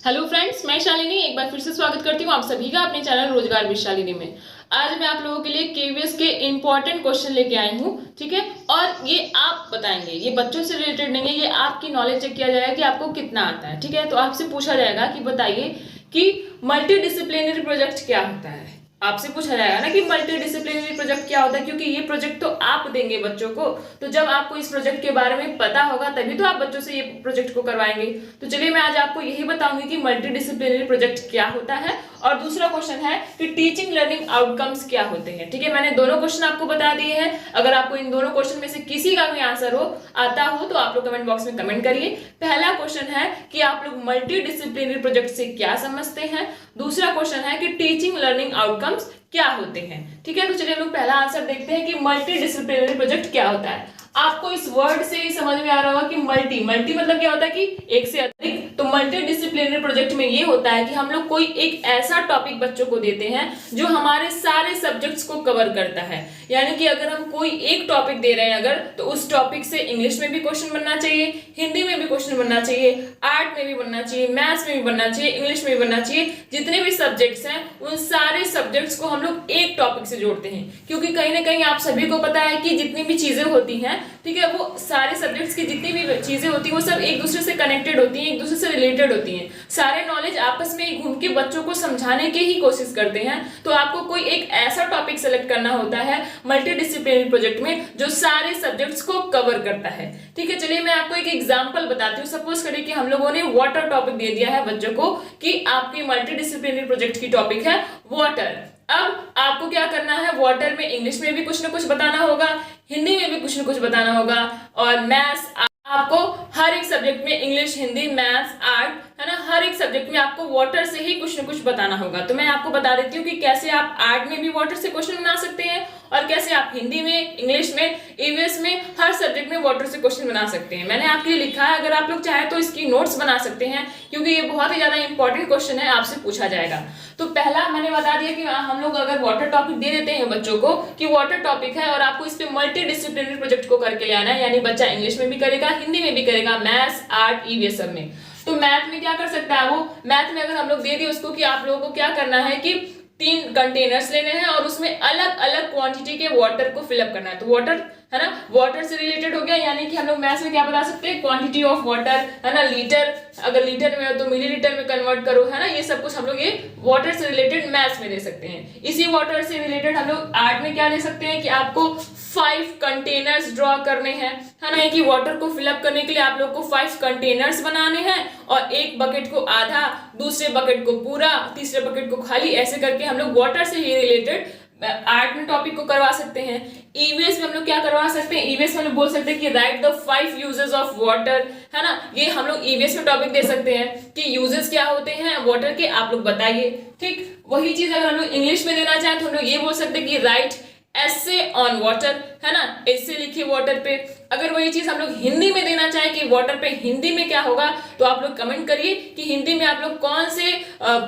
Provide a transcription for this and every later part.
Hello friends, मैं शालिनी एक बार फिर से स्वागत करती हूँ आप सभी का अपने चैनल रोजगार विद शालिनी में। आज मैं आप लोगों के लिए केवीएस के इंपॉर्टेंट क्वेश्चन लेके आई हूँ, ठीक है। और ये आप बताएंगे, ये बच्चों से रिलेटेड नहीं है, ये आपकी नॉलेज चेक किया जाएगा कि आपको कितना आता है, ठीक है। तो आपसे पूछा जाएगा कि बताइए कि मल्टी डिसिप्लिनरी प्रोजेक्ट क्या होता है। आपसे पूछा जाएगा ना कि मल्टी डिसिप्लिनरी प्रोजेक्ट क्या होता है, क्योंकि ये प्रोजेक्ट तो आप देंगे बच्चों को। तो जब आपको इस प्रोजेक्ट के बारे में पता होगा तभी तो आप बच्चों से ये प्रोजेक्ट को करवाएंगे। तो चलिए मैं आज आपको यही बताऊंगी कि मल्टी डिसिप्लिनरी प्रोजेक्ट क्या होता है। और दूसरा क्वेश्चन है कि टीचिंग लर्निंग आउटकम्स क्या होते हैं, ठीक है। मैंने दोनों क्वेश्चन आपको बता दिए हैं। अगर आपको इन दोनों क्वेश्चन में से किसी का भी आंसर आता हो तो आप लोग कमेंट बॉक्स में कमेंट करिए। पहला क्वेश्चन है कि आप लोग मल्टी डिसिप्लिनरी प्रोजेक्ट से क्या समझते हैं। दूसरा क्वेश्चन है कि टीचिंग लर्निंग आउटकम्स क्या होते हैं, ठीक है। तो चलिए हम लोग पहला आंसर देखते हैं कि मल्टी डिसिप्लिनरी प्रोजेक्ट क्या होता है। आपको इस वर्ड से ही समझ में आ रहा होगा कि मल्टी मल्टी मतलब क्या होता है कि एक से अधिक। तो मल्टी डिसिप्लिनरी प्रोजेक्ट में ये होता है कि हम लोग कोई एक ऐसा टॉपिक बच्चों को देते हैं जो हमारे सारे सब्जेक्ट्स को कवर करता है। यानी कि अगर हम कोई एक टॉपिक दे रहे हैं अगर, तो उस टॉपिक से इंग्लिश में भी क्वेश्चन बनना चाहिए, हिंदी में भी क्वेश्चन बनना चाहिए, आर्ट में भी बनना चाहिए, मैथ्स में भी बनना चाहिए, इंग्लिश में भी बनना चाहिए। जितने भी सब्जेक्ट्स हैं उन सारे सब्जेक्ट्स को हम लोग एक टॉपिक से जोड़ते हैं, क्योंकि कहीं ना कहीं आप सभी को पता है कि जितनी भी चीजें होती हैं, ठीक है, वो सारे सब्जेक्ट्स की जितनी भी चीजें होती हैं वो सब एक दूसरे से कनेक्टेड होती हैं, एक दूसरे से रिलेटेड होती हैं। सारे नॉलेज आपस में घूम के बच्चों को समझाने की ही कोशिश करते हैं। तो आपको कोई एक ऐसा टॉपिक सेलेक्ट करना होता है मल्टी डिसिप्लिनरी प्रोजेक्ट में जो सारे सब्जेक्ट्स को कवर करता है, ठीक है। चलिए मैं आपको एक एग्जांपल बताती हूँ। सपोज करिए कि हम लोगों ने वाटर टॉपिक दे दिया है बच्चों को कि आपकी मल्टी डिसिप्लिनरी प्रोजेक्ट की टॉपिक है वाटर। अब आपको क्या करना है, वाटर में इंग्लिश में भी कुछ ना कुछ बताना होगा, हिंदी में भी कुछ ना कुछ बताना होगा, और मैथ्स आपको हर एक सब्जेक्ट में इंग्लिश, हिंदी, मैथ्स, आर्ट, है ना, हर एक सब्जेक्ट में आपको वाटर से ही कुछ ना कुछ बताना होगा। तो मैं आपको बता देती हूँ कि कैसे आप आर्ट में भी वाटर से क्वेश्चन बना सकते हैं और कैसे आप हिंदी में, इंग्लिश में, ईवीएस में, हर सब्जेक्ट में वाटर से क्वेश्चन बना सकते हैं। मैंने आपके लिए लिखा है, अगर आप लोग चाहे तो इसकी नोट्स बना सकते हैं, क्योंकि ये बहुत ही ज्यादा इंपॉर्टेंट क्वेश्चन है, आपसे पूछा जाएगा। तो पहला मैंने बता दिया कि हम लोग अगर वाटर टॉपिक दे देते हैं बच्चों को कि वाटर टॉपिक है और आपको इस पे मल्टी डिसिप्लिनरी प्रोजेक्ट को करके ले आना है, यानी बच्चा इंग्लिश में भी करेगा, हिंदी में भी करेगा, मैथ्स, आर्ट, ईवीएस सब में। तो मैथ में क्या कर सकता है वो, मैथ में अगर हम लोग दे दिए उसको कि आप लोगों को क्या करना है कि 3 कंटेनर्स लेने हैं और उसमें अलग अलग क्वांटिटी के वाटर को फिलअप करना है। तो वाटर है ना, वाटर से रिलेटेड हो गया, यानी कि हम लोग मैथ्स में क्या बता सकते हैं, क्वांटिटी ऑफ वाटर, है ना, लीटर, अगर लीटर में हो तो मिलीलीटर में कन्वर्ट करो, है ना। ये सब कुछ हम लोग ये वाटर से रिलेटेड मैथ्स में दे सकते हैं। इसी वाटर से रिलेटेड हम लोग आर्ट में क्या दे सकते हैं कि आपको 5 कंटेनर्स ड्रॉ करने हैं, है ना, कि वाटर को फिलअप करने के लिए आप लोग को 5 कंटेनर्स बनाने हैं और एक बकेट को आधा, दूसरे बकेट को पूरा, तीसरे बकेट को खाली, ऐसे करके हम लोग वाटर से ही रिलेटेड आर्ट में टॉपिक को करवा सकते हैं। ईवीएस में हम लोग क्या करवा सकते हैं, ईवीएस में हम लोग बोल सकते हैं कि right the 5 uses of water, है ना। ये हम लोग ईवीएस में टॉपिक दे सकते हैं कि यूजेस क्या होते हैं वाटर के, आप लोग बताइए, ठीक। वही चीज अगर हम लोग इंग्लिश में देना चाहें तो हम लोग ये बोल सकते हैं कि राइट एसे ऑन वाटर, है ना, एसे लिखिए वाटर पे। अगर वही चीज हम लोग हिंदी में देना चाहें कि वाटर पे हिंदी में क्या होगा, तो आप लोग कमेंट करिए कि हिंदी में आप लोग कौन से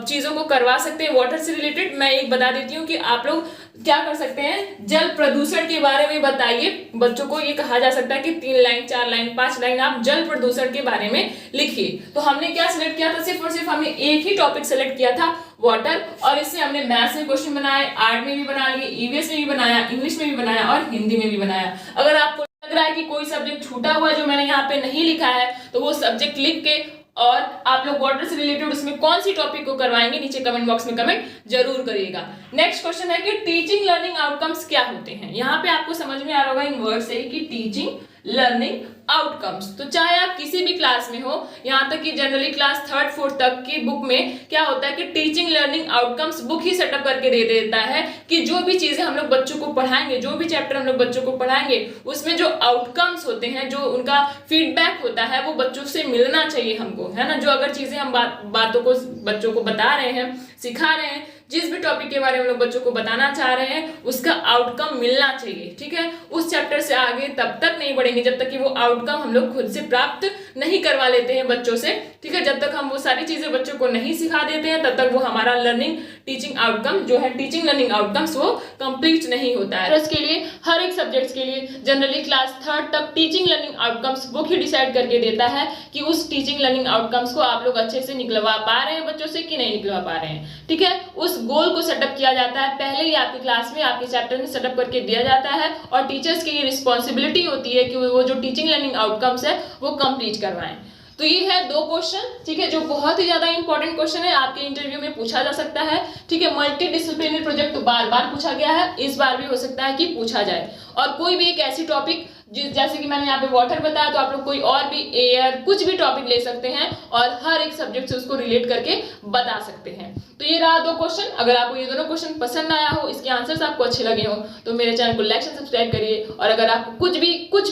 चीजों को करवा सकते हैं वाटर से रिलेटेड। मैं एक बता देती हूँ कि आप लोग क्या कर सकते हैं, जल प्रदूषण के बारे में बताइए। बच्चों को ये कहा जा सकता है कि 3 लाइन, 4 लाइन, 5 लाइन आप जल प्रदूषण के बारे में लिखिए। तो हमने क्या सिलेक्ट किया था, सिर्फ और सिर्फ हमने एक ही टॉपिक सिलेक्ट किया था वाटर, और इससे हमने मैथ्स में क्वेश्चन बनाए, आर्ट में भी बना लिए, ईवीएस में भी बनाया, इंग्लिश में भी बनाया और हिंदी में भी बनाया। अगर आपको लग रहा है कि कोई सब्जेक्ट छूटा हुआ है जो मैंने यहाँ पे नहीं लिखा है, तो वो सब्जेक्ट लिख के और आप लोग वाटर से रिलेटेड उसमें कौन सी टॉपिक को करवाएंगे नीचे कमेंट बॉक्स में कमेंट जरूर करिएगा। नेक्स्ट क्वेश्चन है कि टीचिंग लर्निंग आउटकम्स क्या होते हैं। यहाँ पे आपको समझ में आ रहा होगा इन वर्ड से कि टीचिंग लर्निंग आउटकम्स। तो चाहे आप किसी भी क्लास में हो, यहाँ तक कि जनरली क्लास 3rd 4th तक की बुक में क्या होता है कि टीचिंग लर्निंग आउटकम्स बुक ही सेटअप करके दे देता है कि जो भी चीजें हम लोग बच्चों को पढ़ाएंगे, जो भी चैप्टर हम लोग बच्चों को पढ़ाएंगे, उसमें जो आउटकम्स होते हैं, जो उनका फीडबैक होता है, वो बच्चों से मिलना चाहिए हमको, है ना। जो अगर चीजें हम बातों को बच्चों को बता रहे हैं, सिखा रहे हैं, जिस भी टॉपिक के बारे में लोग बच्चों को बताना चाह रहे हैं, उसका आउटकम मिलना चाहिए, ठीक है। उस चैप्टर से आगे तब तक नहीं बढ़ेंगे जब तक कि वो आउटकम हम लोग खुद से प्राप्त नहीं करवा लेते हैं बच्चों से, ठीक है। जब तक हम वो सारी चीजें बच्चों को नहीं सिखा देते हैं तब तक वो हमारा लर्निंग टीचिंग आउटकम जो है, टीचिंग लर्निंग आउटकम्स वो कंप्लीट नहीं होता है। इसके लिए हर एक सब्जेक्ट्स के लिए जनरली क्लास 3rd तक टीचिंग लर्निंग आउटकम्स बुक ही डिसाइड करके देता है कि उस टीचिंग लर्निंग आउटकम्स को आप लोग अच्छे से निकलवा पा रहे हैं बच्चों से कि नहीं निकलवा पा रहे हैं, ठीक है। उस गोल को सेटअप किया जाता है पहले ही आपकी क्लास में, आपके चैप्टर में सेटअप करके दिया जाता है और टीचर्स की ये रिस्पॉन्सिबिलिटी होती है कि वो जो टीचिंग लर्निंग आउटकम्स है वो कंप्लीट करवाएं। तो ये है 2 क्वेश्चन, ठीक है, जो बहुत ही ज्यादा इंपॉर्टेंट क्वेश्चन है, आपके इंटरव्यू में पूछा जा सकता है, ठीक है। मल्टी डिसिप्लिनरी प्रोजेक्ट तो बार बार पूछा गया है, इस बार भी हो सकता है कि पूछा जाए। और कोई भी एक ऐसी टॉपिक जैसे कि मैंने यहाँ पे वाटर बताया, तो आप लोग कोई और भी एयर कुछ भी टॉपिक ले सकते हैं और हर एक सब्जेक्ट से उसको रिलेट करके बता सकते हैं। तो ये रहा 2 क्वेश्चन। अगर आपको ये दोनों क्वेश्चन पसंद आया हो, इसके आंसर्स आपको अच्छे लगे हो, तो मेरे चैनल को लाइक एंड सब्सक्राइब करिए। और अगर आपको कुछ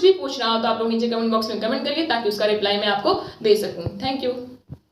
भी पूछना हो तो आप लोग नीचे कमेंट बॉक्स में कमेंट करिए ताकि उसका रिप्लाई मैं आपको दे सकूं। Thank you.